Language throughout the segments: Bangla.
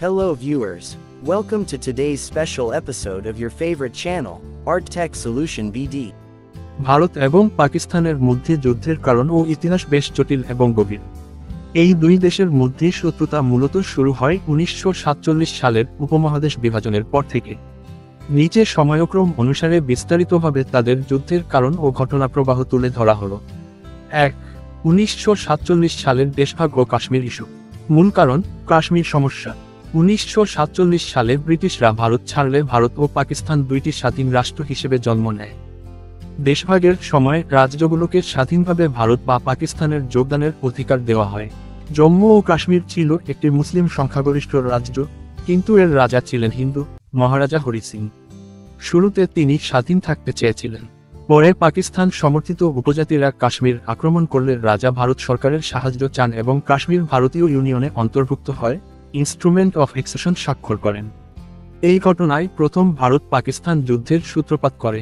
Hello viewers, welcome to today's special episode of your favorite channel, Art Tech Solution BD. Bharat এবং পাকিস্তানের মধ্যে যুদ্ধের কারণ ও ইতিহাস বেশ জটিল এবং গভীর। এই দুই দেশের মধ্যে শত্রুতা মূলত শুরু হয় 1947 সালের উপমহাদেশ বিভাজনের পর থেকে। নিচে সময়ক্রম অনুসারে বিস্তারিতভাবে তাদের যুদ্ধের কারণ ও ঘটনাপ্রবাহ তুলে ধরা হলো। 1. 1947 সালের দেশভাগ ও কাশ্মীর ইস্যু। মূল কারণ কাশ্মীর সমস্যা। 1947 সালে ব্রিটিশরা ভারত ছাড়লে ভারত ও পাকিস্তান দুইটি স্বাধীন রাষ্ট্র হিসেবে জন্ম নেয়। দেশভাগের সময় রাজ্যগুলোকে স্বাধীনভাবে ভারত বা পাকিস্তানের যোগদানের অধিকার দেওয়া হয়। জম্মু ও কাশ্মীর ছিল একটি মুসলিম সংখ্যাগরিষ্ঠ রাজ্য, কিন্তু এর রাজা ছিলেন হিন্দু, মহারাজা হরি সিং। শুরুতে তিনি স্বাধীন থাকতে চেয়েছিলেন। পরে পাকিস্তান সমর্থিত উপজাতিরা কাশ্মীর আক্রমণ করলে রাজা ভারত সরকারের সাহায্য চান এবং কাশ্মীর ভারতীয় ইউনিয়নে অন্তর্ভুক্ত হয়, ইনস্ট্রুমেন্ট অফ এক্সেশন স্বাক্ষর করেন। এই ঘটনায় প্রথম ভারত পাকিস্তান যুদ্ধের সূত্রপাত করে।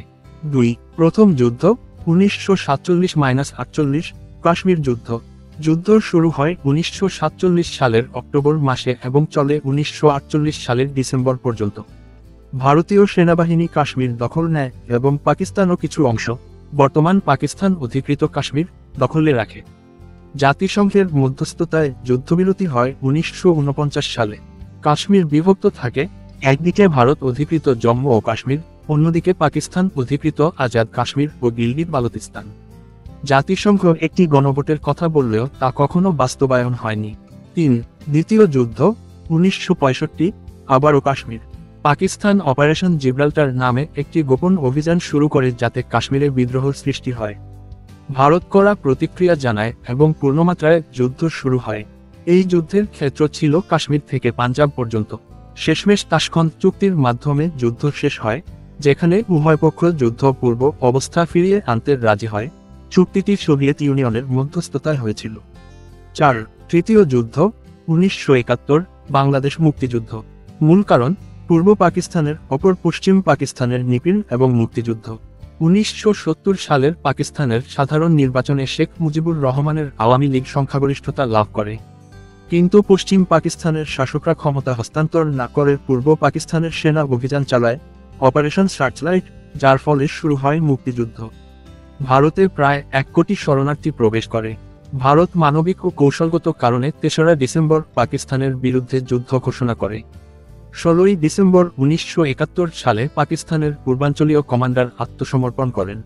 2. প্রথম যুদ্ধ 1947-48 কাশ্মীর যুদ্ধ। যুদ্ধ শুরু হয় 1947 সালের অক্টোবর মাসে এবং চলে 1948 সালের ডিসেম্বর পর্যন্ত। ভারতীয় সেনাবাহিনী কাশ্মীর দখল নেয় এবং পাকিস্তানও কিছু অংশ, বর্তমান পাকিস্তান অধিকৃত কাশ্মীর, দখলে রাখে। জাতিসংঘের মধ্যস্থতায় যুদ্ধবিরতি হয় 1949 সালে। কাশ্মীর বিভক্ত থাকে, একদিকে ভারত অধিকৃত জম্মু ও কাশ্মীর, অন্যদিকে পাকিস্তান অধিকৃত আজাদ কাশ্মীর ও গিলগিট বালতিস্তান। জাতিসংঘ একটি গণভোটের কথা বললেও তা কখনো বাস্তবায়ন হয়নি। 3. দ্বিতীয় যুদ্ধ 1965 আবারও কাশ্মীর। পাকিস্তান অপারেশন জিব্রাল্টার নামে একটি গোপন অভিযান শুরু করে যাতে কাশ্মীরে বিদ্রোহ সৃষ্টি হয়। ভারত কড়া প্রতিক্রিয়া জানায় এবং পূর্ণমাত্রায় যুদ্ধ শুরু হয়। এই যুদ্ধের ক্ষেত্র ছিল কাশ্মীর থেকে পাঞ্জাব পর্যন্ত। শেষমেশ তাশখন্দ চুক্তির মাধ্যমে যুদ্ধ শেষ হয়, যেখানে উভয় পক্ষ যুদ্ধ পূর্ব অবস্থা ফিরিয়ে আনতে রাজি হয়। চুক্তিটি সোভিয়েত ইউনিয়নের মধ্যস্থতায় হয়েছিল। 4. তৃতীয় যুদ্ধ 1971 বাংলাদেশ মুক্তিযুদ্ধ। মূল কারণ পূর্ব পাকিস্তানের অপর পশ্চিম পাকিস্তানের নিপীড়ন এবং মুক্তিযুদ্ধ। 1970 সালের পাকিস্তানের সাধারণ নির্বাচনে শেখ মুজিবুর রহমানের আওয়ামী লীগ সংখ্যাগরিষ্ঠতা লাভ করে, কিন্তু পশ্চিম পাকিস্তানের শাসকরা ক্ষমতা হস্তান্তর না করে পূর্ব পাকিস্তানের সেনা অভিযান চালায়, অপারেশন সার্চলাইট, যার ফলে শুরু হয় মুক্তিযুদ্ধ। ভারতে প্রায় 1 কোটি শরণার্থী প্রবেশ করে। ভারত মানবিক ও কৌশলগত কারণে 3রা ডিসেম্বর পাকিস্তানের বিরুদ্ধে যুদ্ধ ঘোষণা করে। 16 ডিসেম্বর 1971 সালে পাকিস্তানের পূর্বাঞ্চলীয় কমান্ডার আত্মসমর্পণ করেন।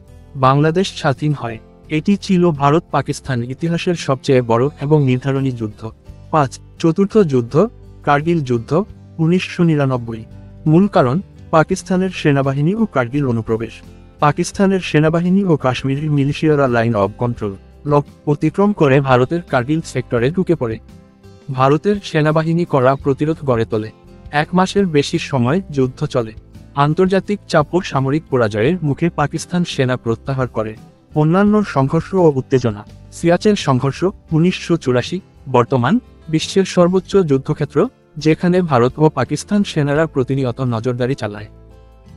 বাংলাদেশ স্বাধীন হয়। এটি ছিল ভারত পাকিস্তান ইতিহাসের সবচেয়ে বড় এবং নির্ধারণী যুদ্ধ। 5. চতুর্থ যুদ্ধ কার্গিল যুদ্ধ 1999। মূল কারণ পাকিস্তানের সেনাবাহিনী ও কার্গিল অনুপ্রবেশ। পাকিস্তানের সেনাবাহিনী ও কাশ্মীরি মিলিশিয়ারা লাইন অব কন্ট্রোল লক অতিক্রম করে ভারতের কার্গিল সেক্টরে ঢুকে পড়ে। ভারতের সেনাবাহিনী কড়া প্রতিরোধ গড়ে তোলে। 1 মাসের বেশি সময় যুদ্ধ চলে। আন্তর্জাতিক চাপ ও সামরিক পরাজয়ের মুখে পাকিস্তান সেনা প্রত্যাহার করে। অন্যান্য সংঘর্ষ ও উত্তেজনা। সিয়াচেন সংঘর্ষ 1984 বর্তমান বিশ্বের সর্বোচ্চ যুদ্ধক্ষেত্র, যেখানে ভারত ও পাকিস্তান সেনারা প্রতিনিয়ত নজরদারি চালায়।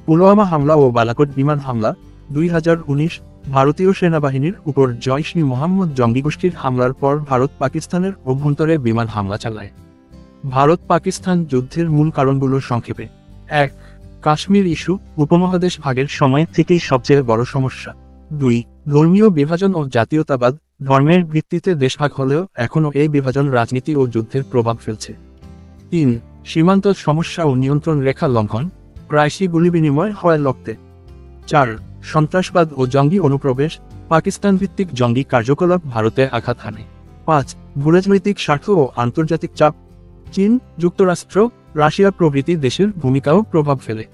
পুলওয়ামা হামলা ও বালাকোট বিমান হামলা 2019 ভারতীয় সেনাবাহিনীর উপর জইশ-ই মোহাম্মদ জঙ্গি গোষ্ঠীর হামলার পর ভারত পাকিস্তানের অভ্যন্তরে বিমান হামলা চালায়। ভারত পাকিস্তান যুদ্ধের মূল কারণগুলো সংক্ষেপে। 1. কাশ্মীর ইস্যু উপমহাদেশ ভাগের সময় থেকেই সবচেয়ে বড় সমস্যা। 2. ধর্মীয় বিভাজন ও জাতীয়তাবাদ। ধর্মের ভিত্তিতে দেশভাগ হলেও এখনও এই বিভাজন রাজনীতি ও যুদ্ধের প্রভাব ফেলছে। 3. সীমান্ত সমস্যা ও নিয়ন্ত্রণ রেখা লঙ্ঘন, প্রায়শই গুলি বিনিময় হয় রক্তে। 4. সন্ত্রাসবাদ ও জঙ্গি অনুপ্রবেশ, পাকিস্তান ভিত্তিক জঙ্গি কার্যকলাপ ভারতে আঘাত হানে। 5. ভূরাজনৈতিক স্বার্থ ও আন্তর্জাতিক চাপ, চীন, যুক্তরাষ্ট্র, রাশিয়া প্রভৃতি দেশের ভূমিকাও প্রভাব ফেলে।